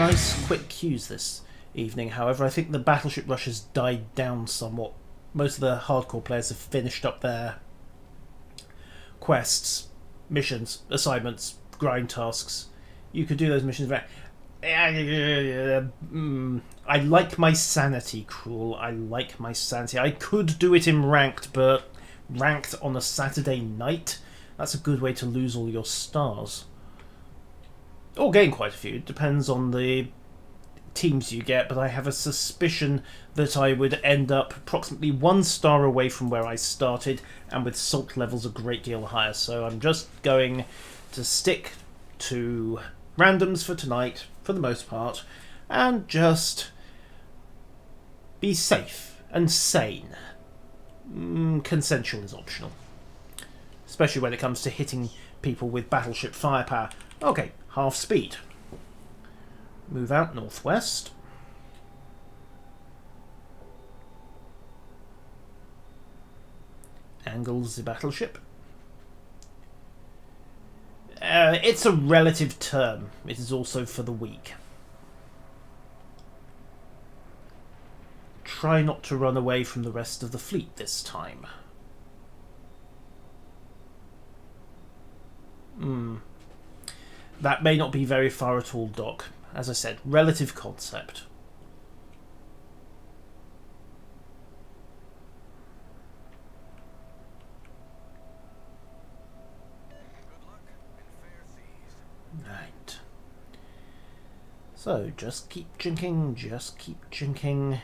nice quick queues this evening. However, I think the battleship rush has died down somewhat. Most of the hardcore players have finished up their quests, missions, assignments, grind tasks. You could do those missions very... I like my sanity, Cruel. I like my sanity. I could do it in ranked, but ranked on a Saturday night? That's a good way to lose all your stars. Or gain quite a few. It depends on the teams you get, but I have a suspicion that I would end up approximately 1 star away from where I started, and with salt levels a great deal higher. So I'm just going to stick to randoms for tonight, for the most part, and just be safe and sane. Consensual is optional, especially when it comes to hitting people with battleship firepower. Okay, half speed. Move out northwest. Angles the battleship. It's a relative term. It is also for the weak. Try not to run away from the rest of the fleet this time. That may not be very far at all, Doc. As I said, relative concept. Right. So, just keep drinking, just keep drinking.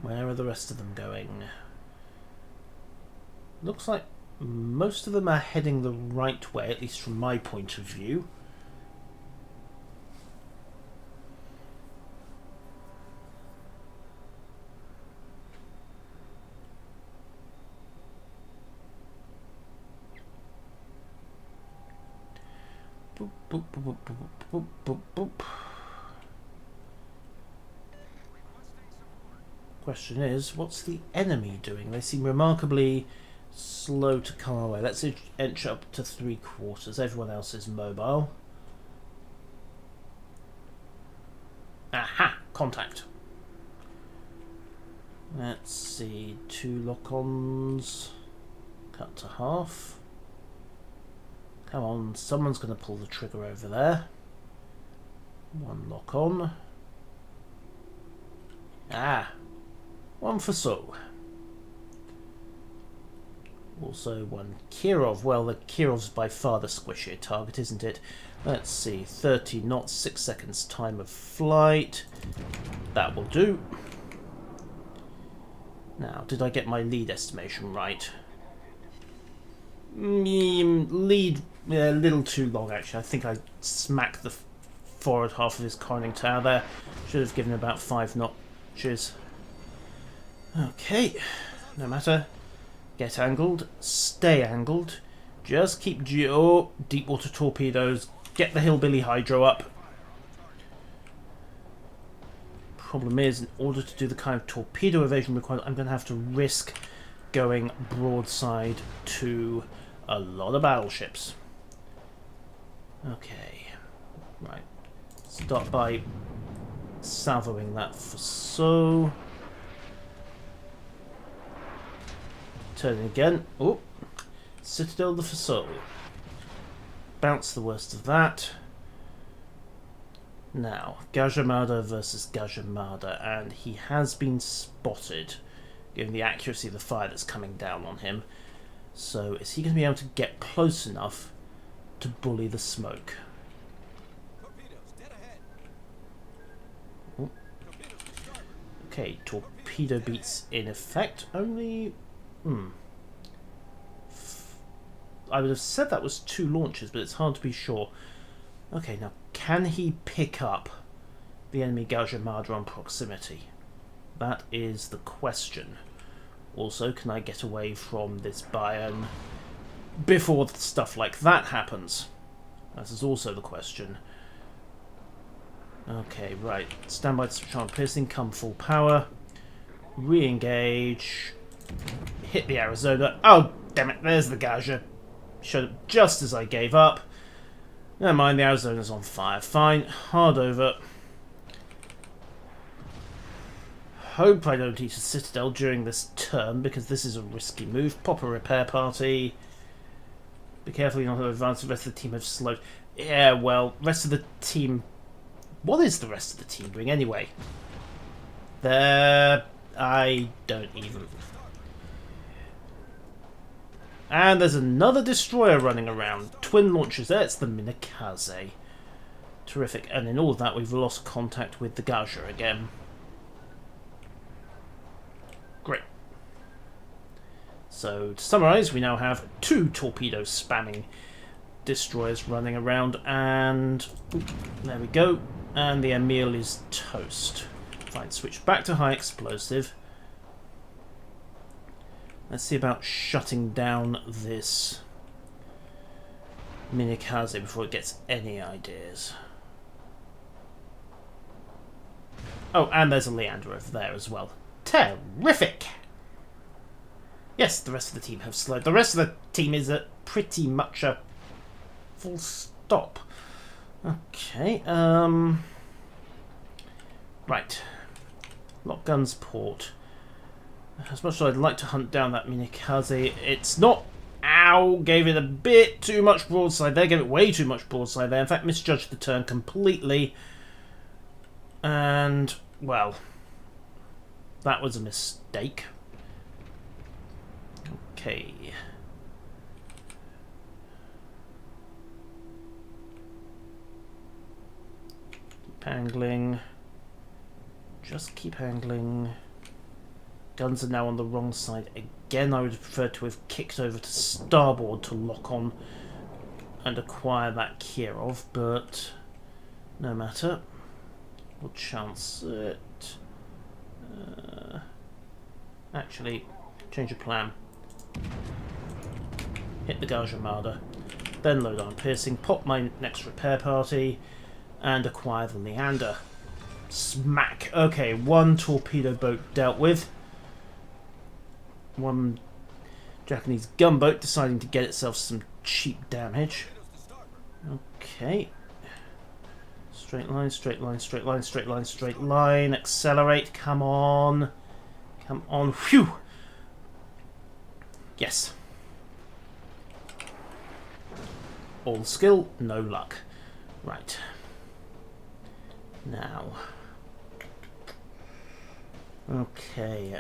Where are the rest of them going? Looks like most of them are heading the right way, at least from my point of view. Boop, boop, boop, boop, boop, boop, boop. Question is, what's the enemy doing? They seem remarkably slow to come away. Let's inch up to 3/4. Everyone else is mobile. Aha! Contact. Let's see. 2 lock-ons. Cut to half. Come on, someone's going to pull the trigger over there. 1 lock-on. Ah! 1 for so. Also 1 Kirov. Well, the Kirov's by far the squishier target, isn't it? Let's see. 30 knots, 6 seconds time of flight. That will do. Now, did I get my lead estimation right? Lead a little too long, actually. I think I smacked the forward half of his conning tower there. Should have given about 5 notches. Okay, no matter. Get angled, stay angled. Just keep deep water torpedoes. Get the hillbilly hydro up. Problem is, in order to do the kind of torpedo evasion required, I'm going to have to risk going broadside to a lot of battleships. Okay, right. Start by salvoing that for so. Turning again. Oh, Citadel the Fasol. Bounce the worst of that. Now, Gajamada versus Gajamada, and he has been spotted, given the accuracy of the fire that's coming down on him. So, is he going to be able to get close enough to bully the smoke? Oh. Okay, torpedo beats in effect. Only... I would have said that was 2 launches, but it's hard to be sure. Okay, now can he pick up the enemy Gajamada on proximity? That is the question. Also, can I get away from this Bayern before stuff like that happens? That is also the question. Okay, right. Stand by to switch on piercing, come full power. Re-engage. Hit the Arizona. Oh, damn it, there's the Gaja. Showed up just as I gave up. Never mind, the Arizona's on fire. Fine, hard over. Hope I don't eat a citadel during this turn, because this is a risky move. Pop a repair party. Be careful you're not to advance. The rest of the team have slowed. Yeah, well, rest of the team... What is the rest of the team doing anyway? I don't even... And there's another destroyer running around. Twin launchers there. It's the Minakaze. Terrific. And in all of that, we've lost contact with the Gauger again. Great. So, to summarise, we now have 2 torpedo spamming destroyers running around, and there we go. And the Emil is toast. Fine, switch back to high explosive. Let's see about shutting down this Minakaze before it gets any ideas. Oh, and there's a Leander over there as well. Terrific! Yes, the rest of the team have slowed. The rest of the team is at pretty much a full stop. Okay, right. Lock guns port. As much as I'd like to hunt down that Minakaze, it's not... Ow! Gave it a bit too much broadside there. Gave it way too much broadside there. In fact, misjudged the turn completely. And, well, that was a mistake. Okay. Keep angling. Just keep angling. Guns are now on the wrong side again. I would prefer to have kicked over to starboard to lock on and acquire that Kirov, but no matter. We'll chance it. Actually, change of plan. Hit the Gauge Armada, then load on piercing, pop my next repair party, and acquire the Leander. Smack! Okay, 1 torpedo boat dealt with. 1 Japanese gunboat deciding to get itself some cheap damage. Okay. Straight line, straight line, straight line, straight line, straight line. Accelerate, come on. Come on, phew! Yes. All skill, no luck. Right. Now. Okay,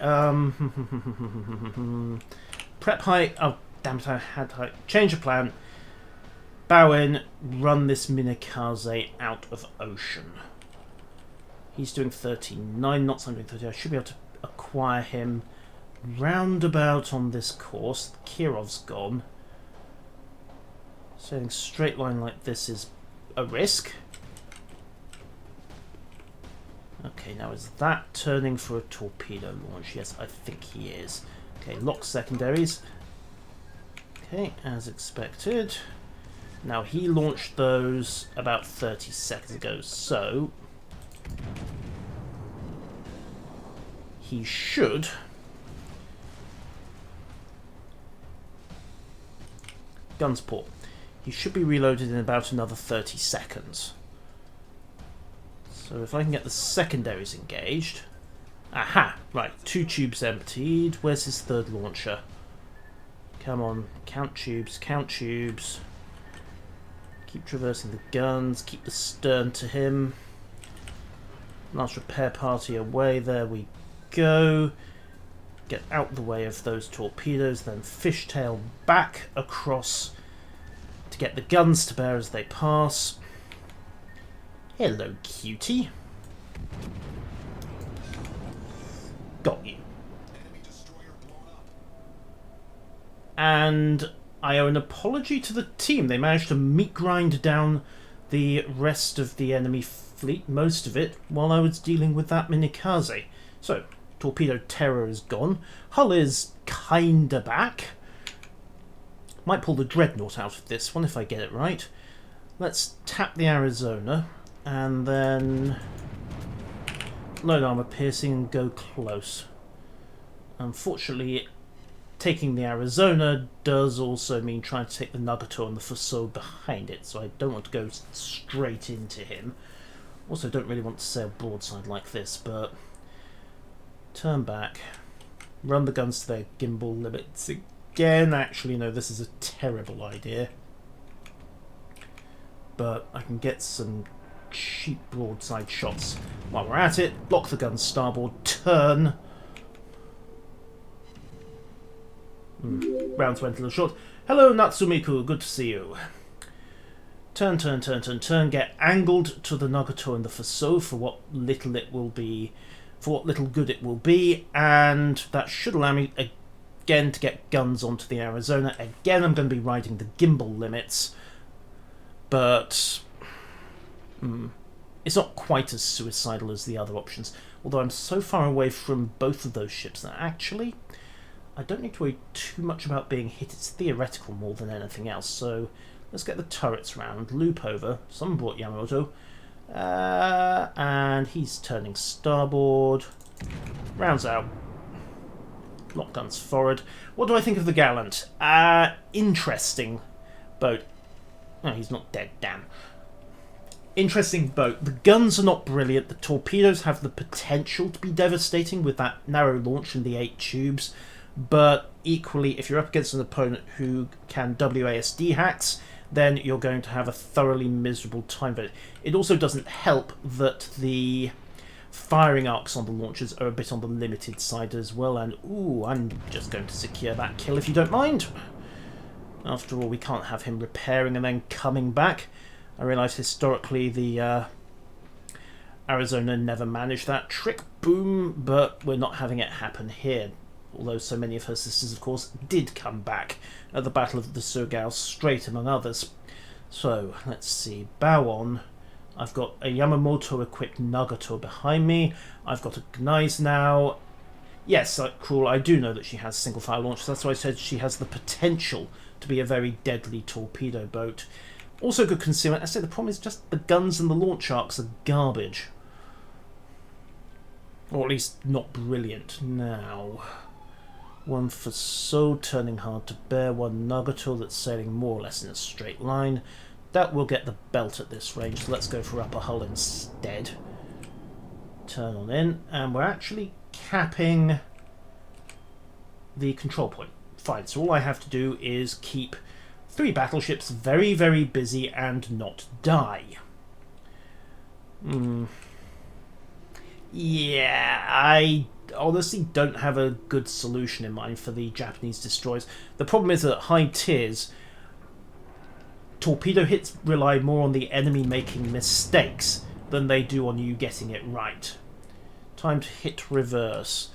prep height, oh damn it, I had height. Change of plan. Bow in, run this Minakaze out of ocean. He's doing 39 knots, I'm doing 30. I should be able to acquire him roundabout on this course. Kirov's gone. Sailing straight line like this is a risk. Okay, now is that turning for a torpedo launch? Yes, I think he is. Okay, lock secondaries. Okay, as expected. Now he launched those about 30 seconds ago, so he should guns port. He should be reloaded in about another 30 seconds. So if I can get the secondaries engaged... Aha! Right, 2 tubes emptied. Where's his 3rd launcher? Come on, count tubes, count tubes. Keep traversing the guns, keep the stern to him. Last repair party away, there we go. Get out the way of those torpedoes, then fishtail back across to get the guns to bear as they pass. Hello, cutie. Got you. And I owe an apology to the team. They managed to meat grind down the rest of the enemy fleet, most of it, while I was dealing with that Minakaze. So, torpedo terror is gone. Hull is kinda back. Might pull the Dreadnought out of this one if I get it right. Let's tap the Arizona. And then load armor piercing and go close. Unfortunately, it taking the Arizona does also mean trying to take the Nagato and the Fuso behind it, so I don't want to go straight into him. Also, don't really want to sail broadside like this, but turn back, run the guns to their gimbal limits again. Actually, no, this is a terrible idea, but I can get some cheap broadside shots while we're at it. Lock the guns starboard, turn. Rounds went a little short. Hello, Natsumiku, good to see you. Turn, turn, turn, turn, turn. Get angled to the Nagato and the Fuso for what little it will be, for what little good it will be, and that should allow me again to get guns onto the Arizona. Again, I'm going to be riding the gimbal limits, but it's not quite as suicidal as the other options. Although I'm so far away from both of those ships that actually I don't need to worry too much about being hit. It's theoretical more than anything else. So let's get the turrets round, loop over. Someone brought Yamamoto. And he's turning starboard. Rounds out. Lock guns forward. What do I think of the Gallant? Interesting boat. No, he's not dead, damn. Interesting boat. The guns are not brilliant. The torpedoes have the potential to be devastating with that narrow launch and the 8 tubes. But equally, if you're up against an opponent who can WASD hacks, then you're going to have a thoroughly miserable time of it. It also doesn't help that the firing arcs on the launchers are a bit on the limited side as well, and ooh, I'm just going to secure that kill if you don't mind. After all, we can't have him repairing and then coming back. I realise historically the Arizona never managed that trick, boom, but we're not having it happen here. Although so many of her sisters, of course, did come back at the Battle of the Surigao Strait, among others. So, let's see. Bow on. I've got a Yamamoto-equipped Nagato behind me. I've got a Gneiss now. Yes, Cruel, I do know that she has single-fire launch. That's why I said she has the potential to be a very deadly torpedo boat. Also good concealment. I say the problem is just the guns and the launch arcs are garbage. Or at least not brilliant. Now, one Fuso turning hard to bear, one Nagato that's sailing more or less in a straight line. That will get the belt at this range, so let's go for upper hull instead. Turn on in, and we're actually capping the control point. Fine, so all I have to do is keep 3 battleships very, very busy and not die. Yeah, I honestly don't have a good solution in mind for the Japanese destroyers. The problem is that at high tiers, torpedo hits rely more on the enemy making mistakes than they do on you getting it right. Time to hit reverse.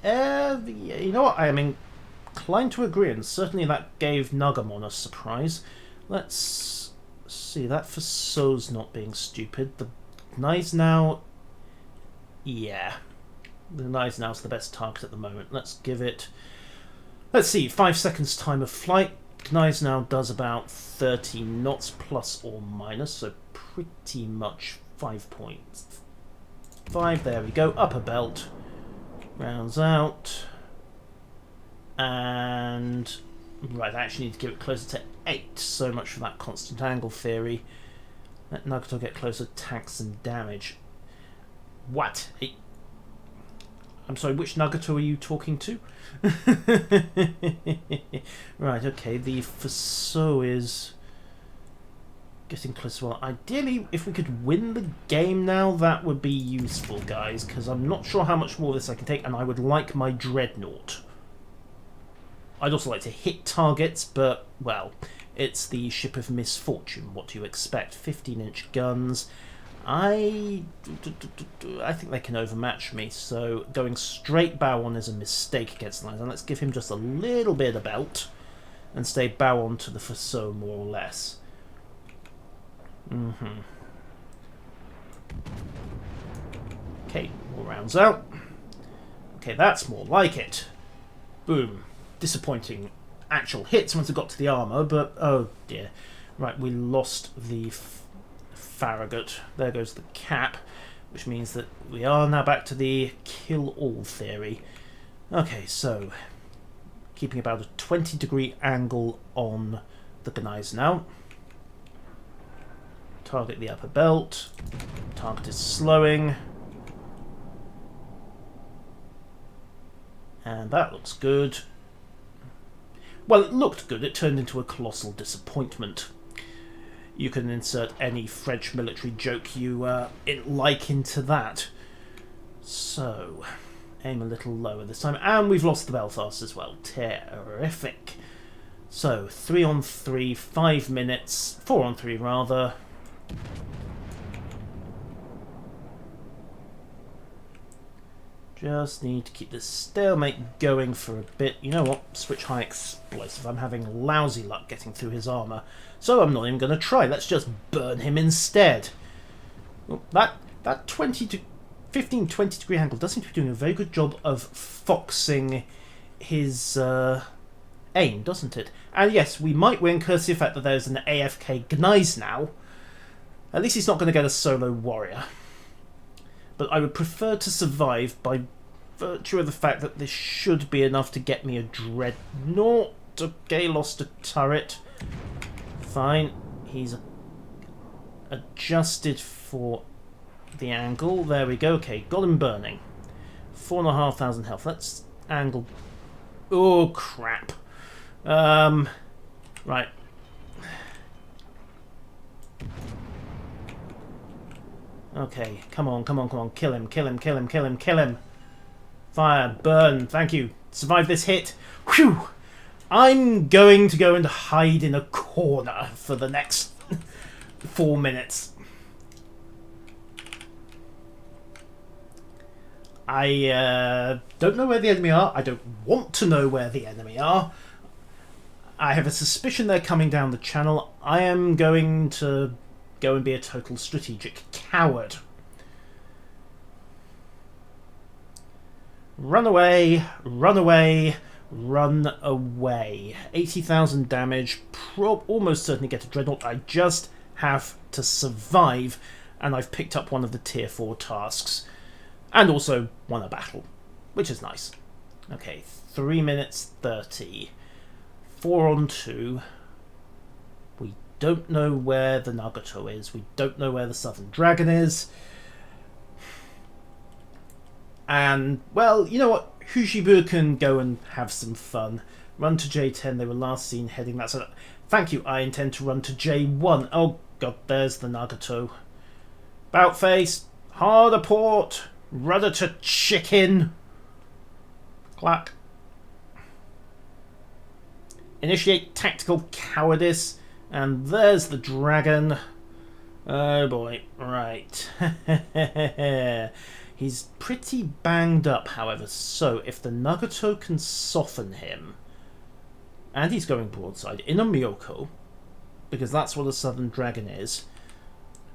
You know what, I am inclined to agree, and certainly that gave Nagamon a surprise. Let's see, that Fuso's not being stupid. The Gneiss now... yeah. The Gneiss now's the best target at the moment. Let's give it... let's see, 5 seconds time of flight. Gneiss now does about 30 knots plus or minus, so pretty much 5.5. There we go. Upper belt. Rounds out. And... right, I actually need to give it closer to 8. So much for that constant angle theory. Let Nagato get closer, tank some damage. What? I'm sorry, which Nagato are you talking to? Right, okay, the Fuso is getting closer. Well, ideally, if we could win the game now, that would be useful, guys, because I'm not sure how much more of this I can take, and I would like my Dreadnought. I'd also like to hit targets, but, well, it's the ship of misfortune. What do you expect? 15-inch guns. I think they can overmatch me, so going straight bow on is a mistake against the lines. And let's give him just a little bit of belt and stay bow on to the Fuso more or less. Okay, more rounds out. Okay, that's more like it. Boom. Disappointing actual hits once it got to the armour, but oh dear. Right, we lost the Farragut. There goes the cap, which means that we are now back to the kill all theory. Okay, so keeping about a 20-degree angle on the Gneiss now. Target the upper belt. Target is slowing. And that looks good. Well, it looked good. It turned into a colossal disappointment. You can insert any French military joke you like into that. So, aim a little lower this time. And we've lost the Belfast as well. Terrific. So, 3 on 3, 5 minutes. 4 on 3 rather. Just need to keep this stalemate going for a bit. You know what? Switch high explosive. I'm having lousy luck getting through his armour, so I'm not even going to try. Let's just burn him instead. Well, that 15, 20 degree angle does seem to be doing a very good job of foxing his aim, doesn't it? And yes, we might win courtesy of the fact that there's an AFK Gneiss now. At least he's not going to get a solo warrior. But I would prefer to survive by virtue of the fact that this should be enough to get me a dreadnought. Okay, lost a turret. Fine. He's adjusted for the angle. There we go. Okay, got him burning. 4,500 health. Let's angle. Oh, crap. Right. Okay, come on, come on, come on. Kill him, kill him, kill him, kill him, kill him. Fire, burn, thank you. Survive this hit. Whew! I'm going to go and hide in a corner for the next 4 minutes. I don't know where the enemy are. I don't want to know where the enemy are. I have a suspicion they're coming down the channel. I am going to go and be a total strategic coward. Run away, run away, run away. 80,000 damage, almost certainly get a dreadnought. I just have to survive, and I've picked up one of the tier 4 tasks. And also won a battle, which is nice. Okay, 3 minutes 30. 4 on 2. We don't know where the Nagato is. We don't know where the Southern Dragon is. And, well, you know what? Hushibu can go and have some fun. Run to J10. They were last seen heading that. So, thank you. I intend to run to J1. Oh, God, there's the Nagato. Bout face. Harder port. Rudder to chicken. Clack. Initiate tactical cowardice. And there's the dragon. Oh boy. Right. He's pretty banged up, however. So, if the Nagato can soften him, and he's going broadside in a Myoko, because that's what a Southern Dragon is,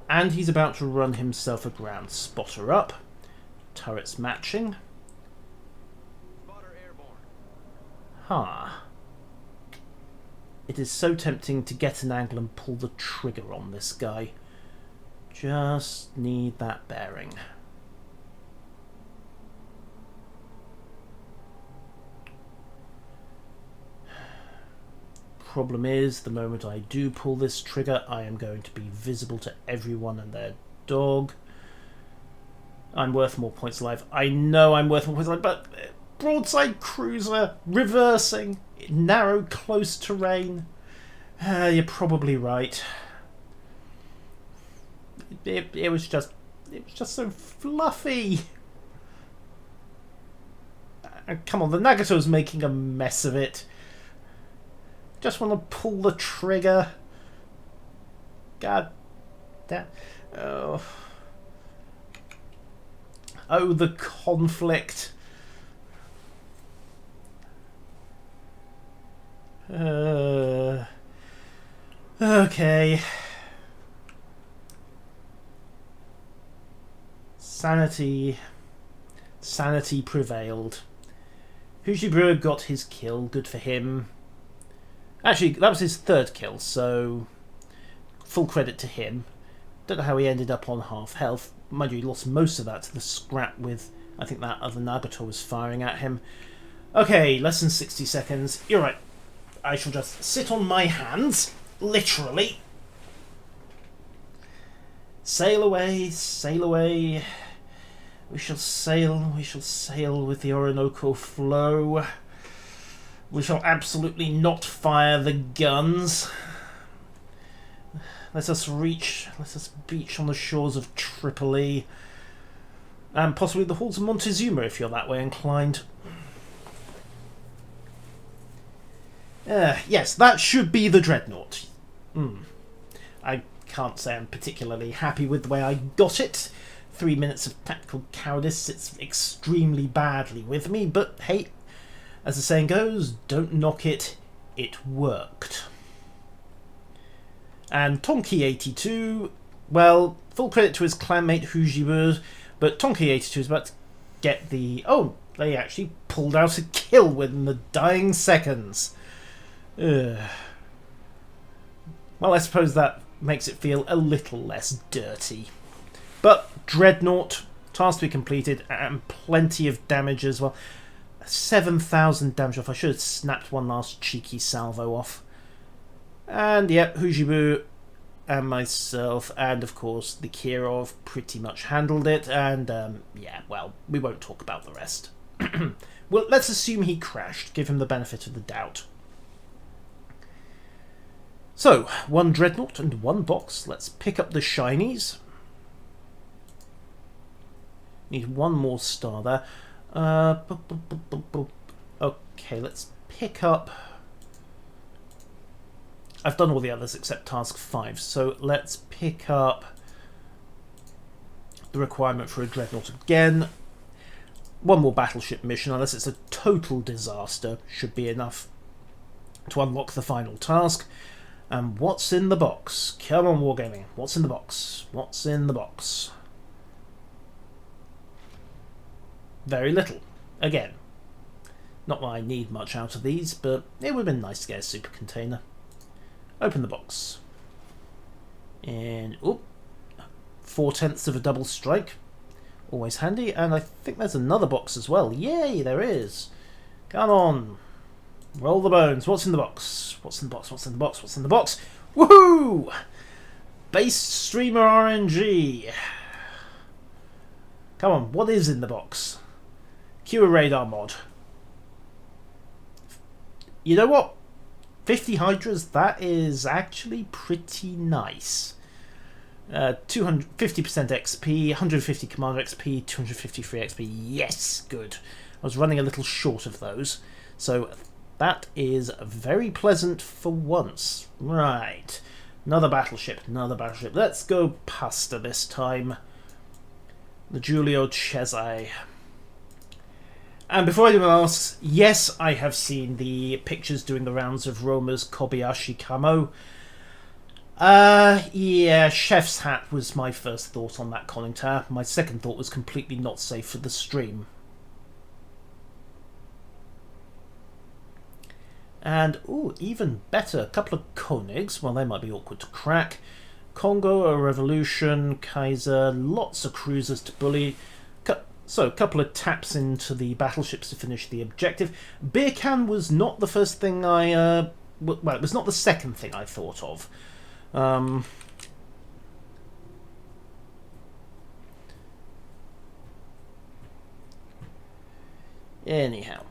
and he's about to run himself aground. Spotter up. Turrets matching. Huh. It is so tempting to get an angle and pull the trigger on this guy. Just need that bearing. Problem is, the moment I do pull this trigger, I am going to be visible to everyone and their dog. I'm worth more points alive. I know I'm worth more points alive, but broadside cruiser, reversing, narrow, close terrain. You're probably right. It was just so fluffy. Come on, the Nagato's making a mess of it. Just want to pull the trigger. God damn. Oh. Oh, the conflict. Okay. Sanity prevailed. Hujibura got his kill. Good for him. Actually, that was his 3rd kill, so full credit to him. Don't know how he ended up on half health. Mind you, he lost most of that to the scrap with, I think that other Nagato was firing at him. Okay, less than 60 seconds. You're right. I shall just sit on my hands, literally. Sail away, sail away. We shall sail with the Orinoco flow. We shall absolutely not fire the guns. Let us beach on the shores of Tripoli. And possibly the halls of Montezuma if you're that way inclined. Yes, that should be the Dreadnought. I can't say I'm particularly happy with the way I got it. 3 minutes of tactical cowardice sits extremely badly with me, but hey, as the saying goes, don't knock it, it worked. And Tonki82, well, full credit to his clanmate Hujibur, but Tonki82 is about to get the... Oh, they actually pulled out a kill within the dying seconds. Well, I suppose that makes it feel a little less dirty. But Dreadnought, task to be completed, and plenty of damage as well. 7,000 damage off. I should have snapped one last cheeky salvo off. And yep, Hujibu and myself, and of course the Kirov pretty much handled it. And yeah, well, we won't talk about the rest. Well, let's assume he crashed. Give him the benefit of the doubt. So, 1 Dreadnought and 1 box. Let's pick up the shinies. Need 1 more star there. Okay, let's pick up... I've done all the others except task 5, so let's pick up the requirement for a Dreadnought again. 1 more battleship mission, unless it's a total disaster, should be enough to unlock the final task. And what's in the box? Come on, Wargaming. What's in the box? What's in the box? Very little. Again, not that I need much out of these, but it would have been nice to get a super container. Open the box. And, oh, 4/10 of a double strike. Always handy. And I think there's another box as well. Yay, there is. Come on. Roll the bones. What's in the box? What's in the box? What's in the box? What's in the box? Woohoo! Base Streamer RNG. Come on, what is in the box? Cue a radar mod. You know what? 50 Hydras, that is actually pretty nice. 50% XP, 150 Commander XP, 250 free XP. Yes, good. I was running a little short of those. So that is very pleasant for once. Right. Another battleship, another battleship. Let's go pasta this time. The Giulio Cesare. And before anyone asks, yes, I have seen the pictures doing the rounds of Roma's Kobayashi Camo. Yeah, chef's hat was my first thought on that conning tower. My second thought was completely not safe for the stream. And, ooh, even better, a couple of Koenigs. Well, they might be awkward to crack. Congo, a Revolution, Kaiser, lots of cruisers to bully. So, a couple of taps into the battleships to finish the objective. Beer can was not the first thing I... well, it was not the second thing I thought of. Anyhow.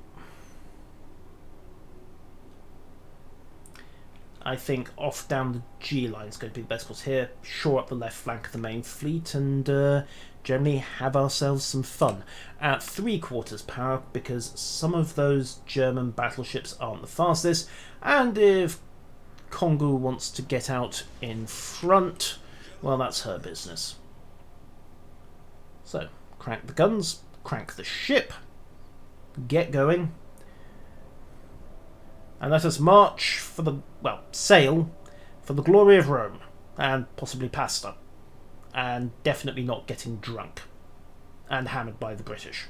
I think off down the G line is going to be the best course here. Shore up the left flank of the main fleet and generally have ourselves some fun. At 3/4 power, because some of those German battleships aren't the fastest, and if Congo wants to get out in front, well, that's her business. So, crank the guns, crank the ship, get going. And let us march for the, well, sail for the glory of Rome, and possibly pasta, and definitely not getting drunk and hammered by the British.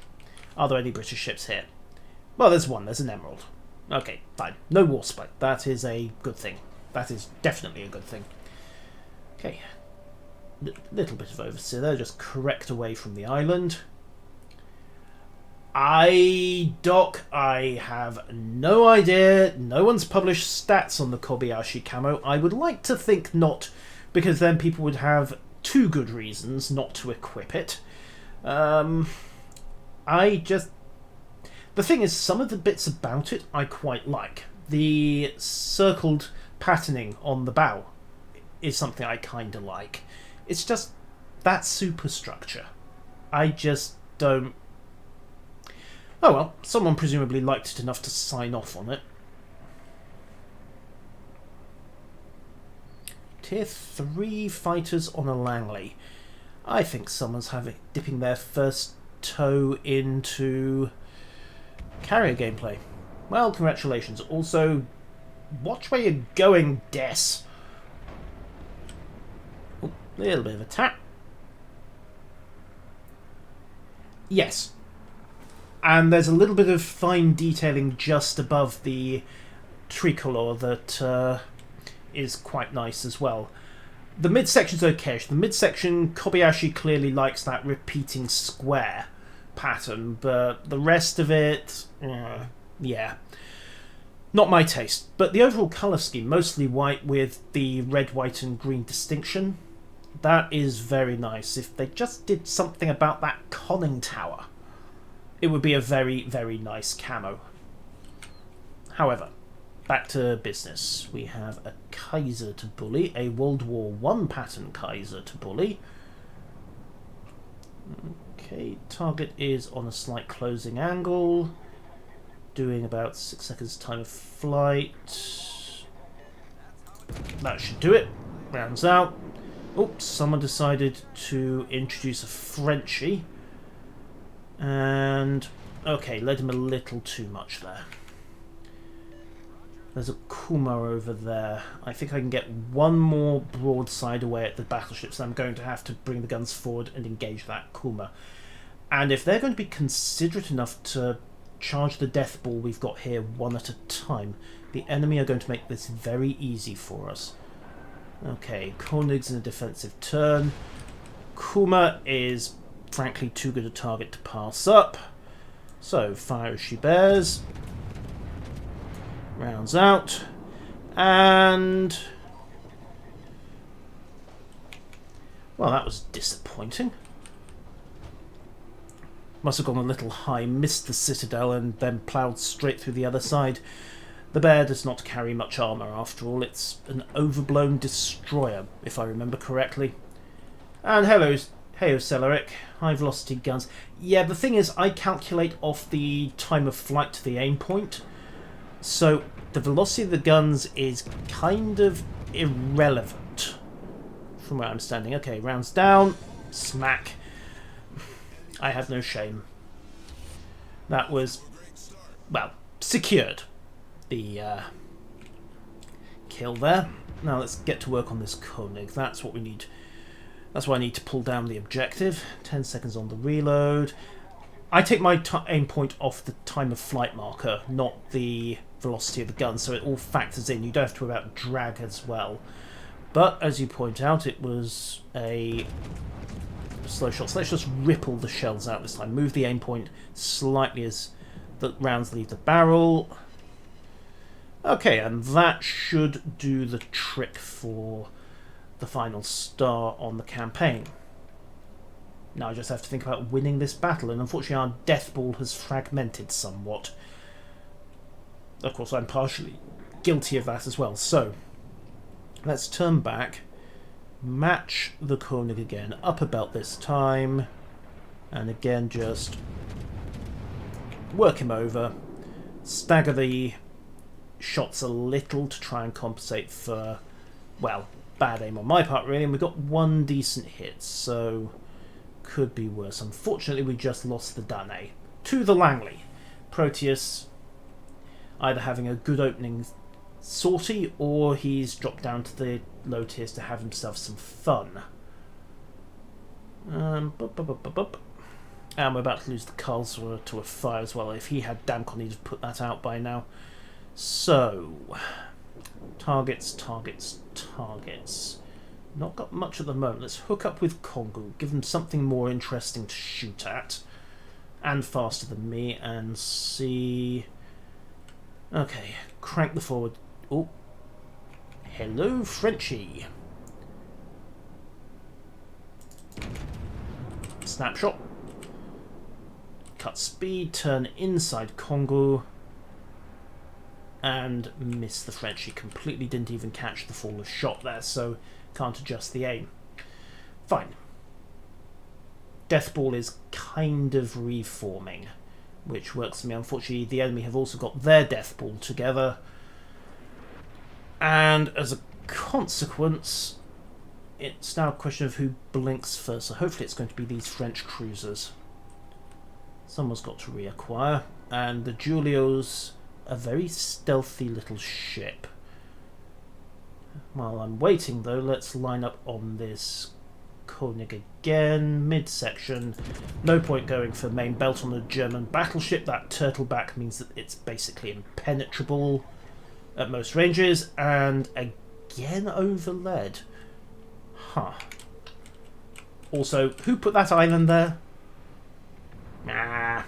Are there any British ships here? Well, there's one, there's an Emerald. Okay, fine. No warspite. That is a good thing. That is definitely a good thing. Okay. Little bit of oversteer there, just correct away from the island. Doc, I have no idea. No one's published stats on the Kobayashi camo. I would like to think not, because then people would have two good reasons not to equip it. The thing is, some of the bits about it I quite like. The circled patterning on the bow is something I kind of like. It's just that superstructure. I just don't... Oh well, someone presumably liked it enough to sign off on it. Tier 3 fighters on a Langley. I think someone's dipping their first toe into carrier gameplay. Well, congratulations. Also, watch where you're going, Des. Oh, a little bit of a tap. Yes. And there's a little bit of fine detailing just above the tricolor that is quite nice as well. The midsection's okay. The midsection, Kobayashi clearly likes that repeating square pattern, but the rest of it, yeah, not my taste. But the overall colour scheme, mostly white with the red, white and green distinction, that is very nice. If they just did something about that conning tower, it would be a very, very nice camo. However, back to business. We have a Kaiser to bully, a World War I pattern Kaiser to bully. Okay, target is on a slight closing angle, doing about 6 seconds time of flight. That should do it. Rounds out. Oops, someone decided to introduce a Frenchie. And, okay, led him a little too much there. There's a Kuma over there. I think I can get one more broadside away at the battleships. I'm going to have to bring the guns forward and engage that Kuma. And if they're going to be considerate enough to charge the death ball we've got here one at a time, the enemy are going to make this very easy for us. Okay, Koenig's in a defensive turn. Kuma is frankly too good a target to pass up. So, fire as she bears. Rounds out. And... well, that was disappointing. Must have gone a little high, missed the citadel, and then ploughed straight through the other side. The bear does not carry much armour after all. It's an overblown destroyer, if I remember correctly. And hello, heyo Celeric. High velocity guns. Yeah, the thing is, I calculate off the time of flight to the aim point. So the velocity of the guns is kind of irrelevant from where I'm standing. Okay, rounds down. Smack. I have no shame. That was, well, secured. The kill there. Now let's get to work on this Koenig. That's what we need. That's why I need to pull down the objective. 10 seconds on the reload. I take my aim point off the time of flight marker, not the velocity of the gun, so it all factors in. You don't have to worry about drag as well. But as you point out, it was a slow shot. So let's just ripple the shells out this time. Move the aim point slightly as the rounds leave the barrel. Okay, and that should do the trick for the final star on the campaign. Now I just have to think about winning this battle, and unfortunately our death ball has fragmented somewhat. Of course, I'm partially guilty of that as well. So, let's turn back, match the Koenig again, up a belt this time, and again just work him over, stagger the shots a little to try and compensate for, well, bad aim on my part really, and we got one decent hit, so could be worse. Unfortunately, we just lost the Danae to the Langley. Proteus either having a good opening sortie, or he's dropped down to the low tiers to have himself some fun. And we're about to lose the Karlsruhe to a fire as well. If he had Damcon, he'd have put that out by now. So, targets. Not got much at the moment. Let's hook up with Kongu, give them something more interesting to shoot at. and faster than me, and see... Okay, crank the forward. Oh, hello, Frenchie. Snapshot. Cut speed, turn inside Congo, and miss the Frenchie. Completely didn't even catch the fall of shot there, so can't adjust the aim. Fine. Death Ball is kind of reforming, which works for me. Unfortunately, the enemy have also got their Death Ball together, and as a consequence, it's now a question of who blinks first. So hopefully it's going to be these French cruisers. Someone's got to reacquire, and the Giulio's a very stealthy little ship. While I'm waiting though, let's line up on this Koenig again, midsection. No point going for main belt on a German battleship. That turtleback means that it's basically impenetrable at most ranges, and again over lead. Huh. Also, who put that island there? Nah.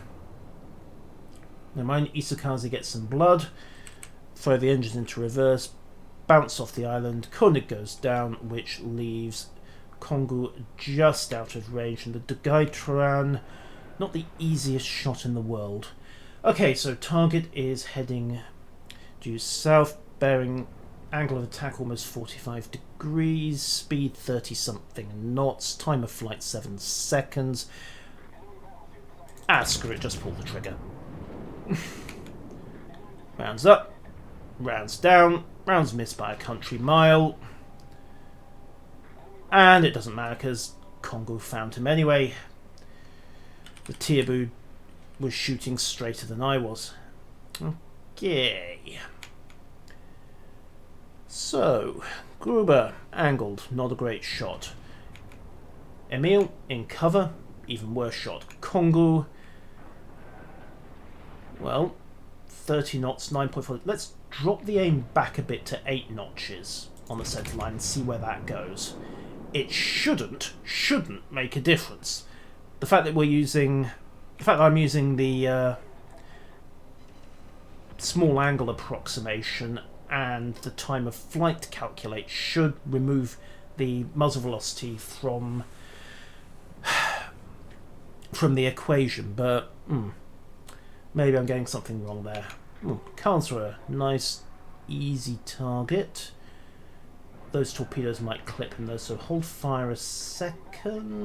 Never mind, Isakaze gets some blood. Throw the engines into reverse. Bounce off the island. Koenig goes down, which leaves Kongu just out of range. And the Dagaitran, not the easiest shot in the world. Okay, so target is heading due south, bearing angle of attack almost 45 degrees, speed 30-something knots, time of flight 7 seconds. Ah, screw it, just pull the trigger. Rounds up, rounds down, rounds missed by a country mile. And it doesn't matter because Kongo found him anyway. The Tiabu was shooting straighter than I was. Okay. So, Gruber, angled, not a great shot. Emil, in cover, even worse shot. Kongo, well, 30 knots, 9.4. Let's drop the aim back a bit to 8 notches on the centre line and see where that goes. It shouldn't make a difference. The fact that I'm using the small angle approximation and the time of flight to calculate should remove the muzzle velocity from the equation, but maybe I'm getting something wrong there. Karlsruhe, nice easy target. Those torpedoes might clip him though, so hold fire a second.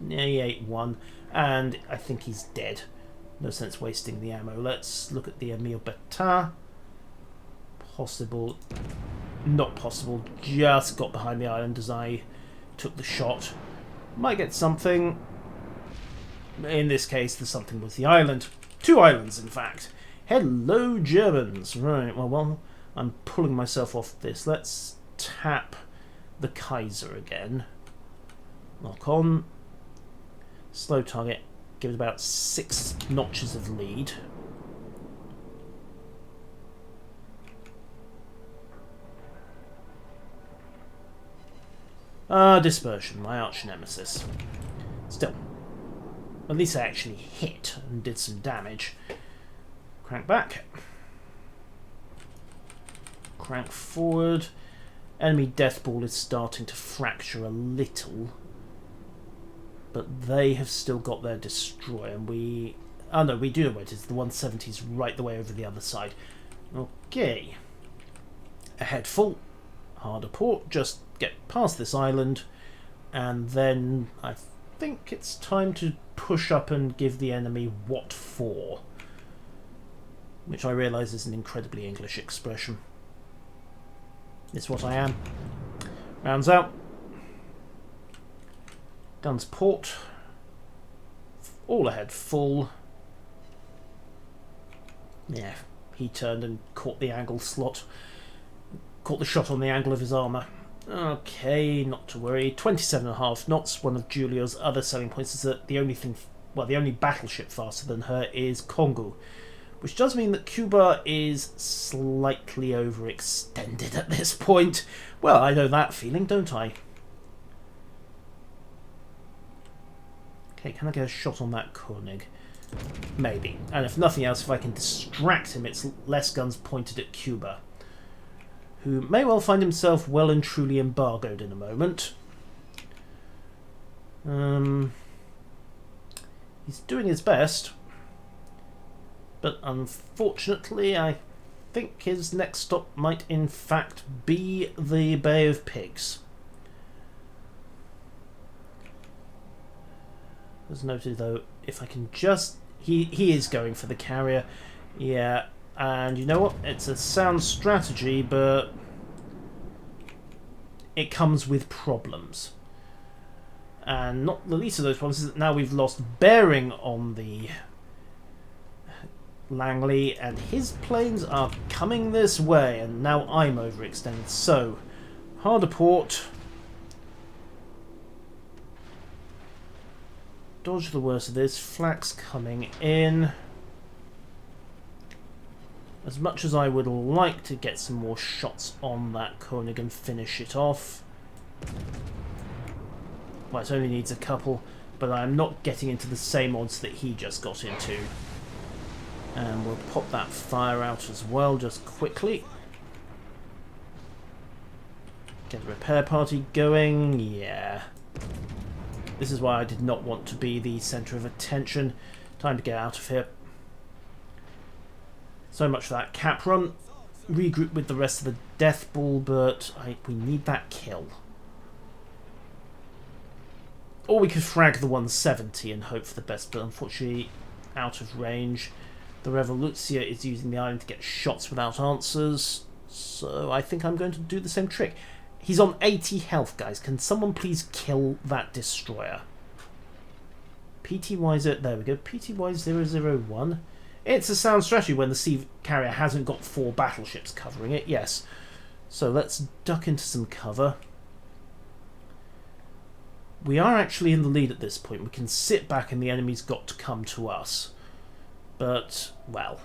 Yeah, he ate one, and I think he's dead. No sense wasting the ammo. Let's look at the Emil Beta. Possible, not possible, just got behind the island as I took the shot. Might get something. In this case, the something was the island. 2 islands, in fact. Hello, Germans. Right, well, I'm pulling myself off this. Let's tap the Kaiser again. Lock on. Slow target. Give it about 6 notches of lead. Dispersion, my arch nemesis. Still, at least I actually hit and did some damage. Crank back. Crank forward. Enemy death ball is starting to fracture a little, but they have still got their destroyer, and we... Oh no, we do know where it is. The 170's right the way over the other side. Okay. Ahead full. Harder port. Just get past this island, and then I think it's time to push up and give the enemy what for, which I realise is an incredibly English expression. It's what I am. Rounds out. Guns port. All ahead full. Yeah, he turned and caught the angle slot. Caught the shot on the angle of his armour. Okay, not to worry. 27.5 knots. One of Giulio's other selling points is that the only battleship faster than her is Kongo, which does mean that Cuba is slightly overextended at this point. Well, I know that feeling, don't I? Okay, can I get a shot on that Koenig? Maybe. And if nothing else, if I can distract him, it's less guns pointed at Cuba, who may well find himself well and truly embargoed in a moment. He's doing his best, but unfortunately I think his next stop might in fact be the Bay of Pigs. As noted though, if I can just... He is going for the carrier. Yeah, and you know what? It's a sound strategy, but it comes with problems. And not the least of those problems is that now we've lost bearing on the Langley, and his planes are coming this way, and now I'm overextended. So, harder port. Dodge the worst of this. Flak's coming in. As much as I would like to get some more shots on that Koenig and finish it off. Well, it only needs a couple, but I'm not getting into the same odds that he just got into. And we'll pop that fire out as well, just quickly. Get the repair party going, yeah. This is why I did not want to be the centre of attention. Time to get out of here. So much for that cap run. Regroup with the rest of the death ball, but we need that kill. Or we could frag the 170 and hope for the best, but unfortunately out of range. The Revolutia is using the island to get shots without answers, so I think I'm going to do the same trick. He's on 80 health, guys. Can someone please kill that destroyer? PTY, there we go, PTY-001. It's a sound strategy when the sea carrier hasn't got 4 battleships covering it, yes. So let's duck into some cover. We are actually in the lead at this point. We can sit back and the enemy's got to come to us. But, well,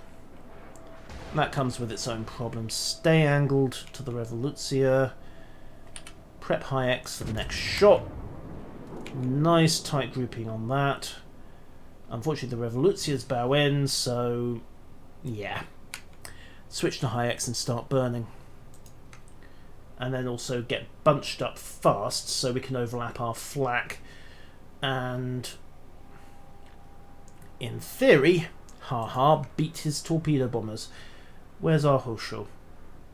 that comes with its own problems. Stay angled to the Revolutia. Prep high X for the next shot. Nice tight grouping on that. Unfortunately, the Revolutia's bow in, so yeah. Switch to high X and start burning. And then also get bunched up fast so we can overlap our flak. And in theory, haha, beat his torpedo bombers. Where's our Hosho?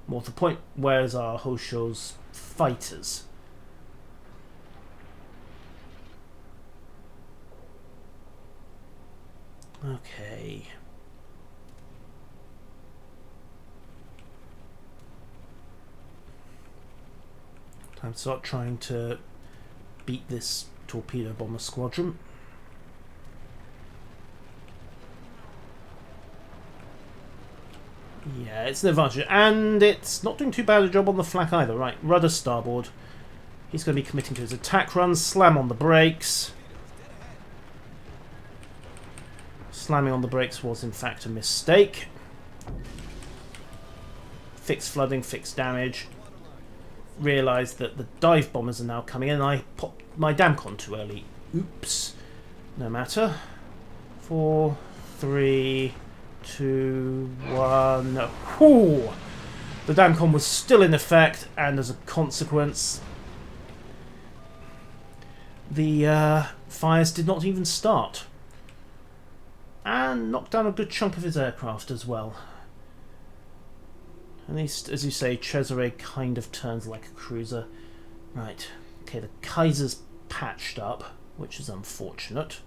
More to the point, where's our Hosho's fighters? Okay. Time to start trying to beat this torpedo bomber squadron. Yeah, it's an advantage. And it's not doing too bad a job on the flak either. Right, rudder starboard. He's going to be committing to his attack run. Slam on the brakes. Slamming on the brakes was in fact a mistake. Fix flooding, fix damage. Realised that the dive bombers are now coming in and I popped my damcon too early. Oops. No matter. 4, 3, 2, 1. Whew! The damcon was still in effect, and as a consequence, the fires did not even start. And knocked down a good chunk of his aircraft as well. At least, as you say, Cesare kind of turns like a cruiser. Right. Okay, the Kaiser's patched up, which is unfortunate.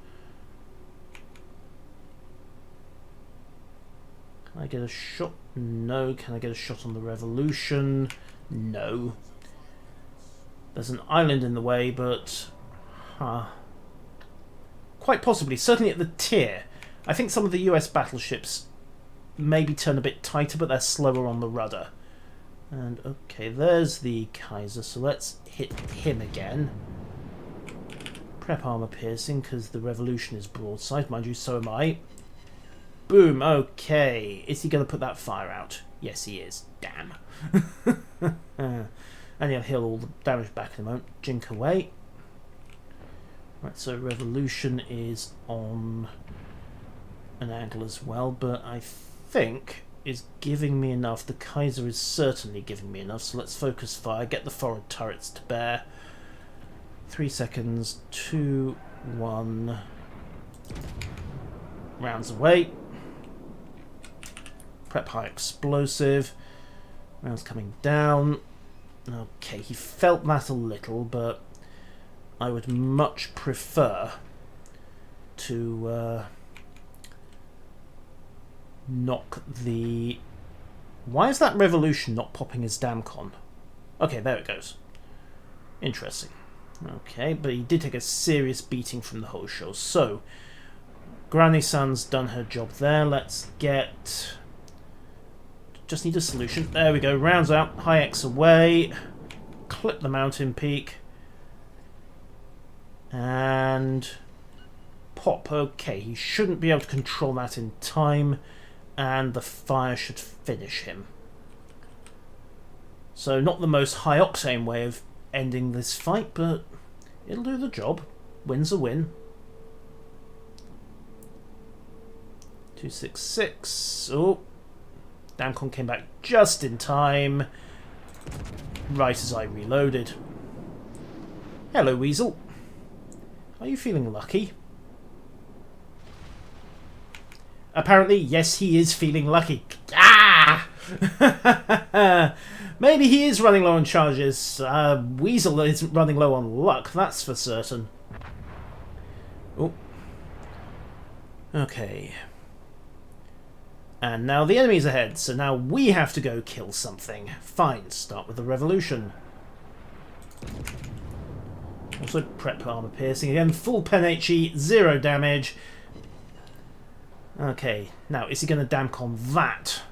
Can I get a shot? No. Can I get a shot on the Revolution? No. There's an island in the way, but... quite possibly. Certainly at the tier. I think some of the US battleships maybe turn a bit tighter, but they're slower on the rudder. And okay, there's the Kaiser, so let's hit him again. Prep armor piercing, because the Revolution is broadside. Mind you, so am I. Boom, okay. Is he going to put that fire out? Yes, he is. Damn. And he'll heal all the damage back in a moment. Jink away. Right, so revolution is on an angle as well, but I think is giving me enough. The Kaiser is certainly giving me enough, so let's focus fire, get the forward turrets to bear. 3 seconds, 2, 1. Rounds away. Prep high explosive. Rounds coming down. Okay, he felt that a little, but I would much prefer to knock the... Why is that revolution not popping his damn con? Okay, there it goes. Interesting. Okay, but he did take a serious beating from the whole show. So, Granny San's done her job there. Let's get... Just need a solution. There we go. Rounds out. High X away. Clip the mountain peak. And... Pop. Okay, he shouldn't be able to control that in time. And the fire should finish him. So, not the most high-octane way of ending this fight, but it'll do the job. Win's a win. 266. Oh, Damcon came back just in time, right as I reloaded. Hello, Weasel. Are you feeling lucky? Apparently, yes, he is feeling lucky. Ah! Maybe he is running low on charges. Weasel isn't running low on luck, that's for certain. Oh. Okay. And now the enemy's ahead, so now we have to go kill something. Fine, start with the revolution. Also prep armor piercing again, full pen HE, 0 damage. Okay, now is he going to Damcon that?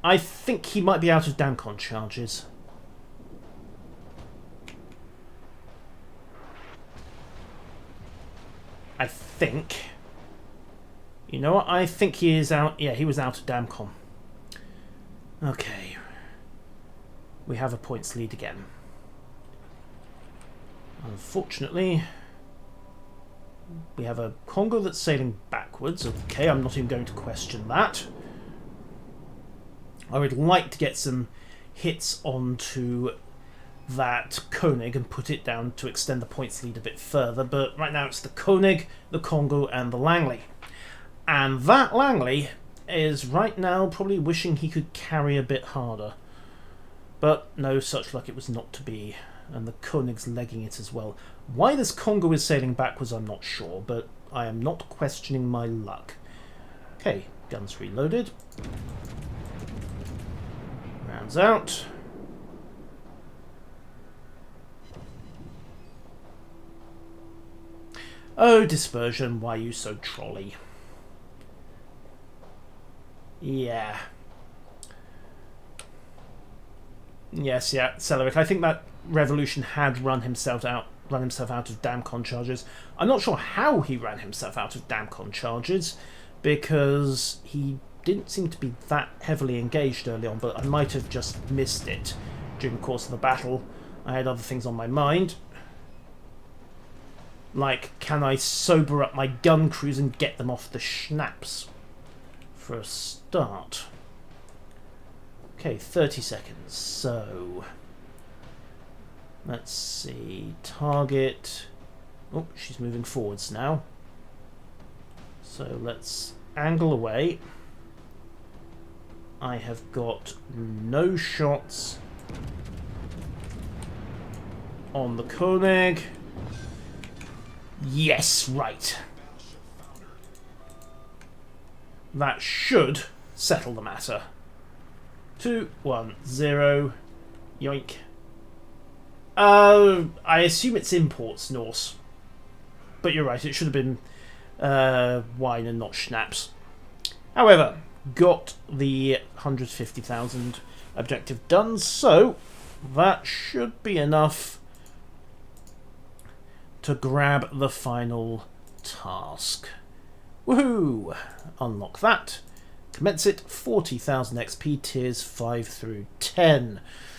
I think he might be out of Damcon charges. I think. You know what? I think he is out. Yeah, he was out of Damcon. Okay. We have a points lead again. Unfortunately, we have a Congo that's sailing backwards. Okay, I'm not even going to question that. I would like to get some hits onto that Koenig and put it down to extend the points lead a bit further, but right now it's the Koenig, the Congo, and the Langley. And that Langley is right now probably wishing he could carry a bit harder. But no such luck, it was not to be. And the Koenig's legging it as well. Why this Congo is sailing backwards, I'm not sure, but I am not questioning my luck. Okay, guns reloaded. Rounds out. Oh, dispersion, why are you so trolly? Yeah. Yes, yeah, Celeric. I think that revolution had run himself out of Damcon charges. I'm not sure how he ran himself out of Damcon charges, because he didn't seem to be that heavily engaged early on, but I might have just missed it during the course of the battle. I had other things on my mind. Like, can I sober up my gun crews and get them off the schnapps? For a start. Okay, 30 seconds. So, let's see. Target. Oh, she's moving forwards now. So let's angle away. I have got no shots on the Koenig. Yes, right. That should settle the matter. 2, 1, 0. Yoink. I assume it's imports, Norse. But you're right, it should have been wine and not schnapps. However, got the 150,000 objective done, so that should be enough to grab the final task. Woohoo! Unlock that. Commence it, 40,000 XP, tiers 5 through 10.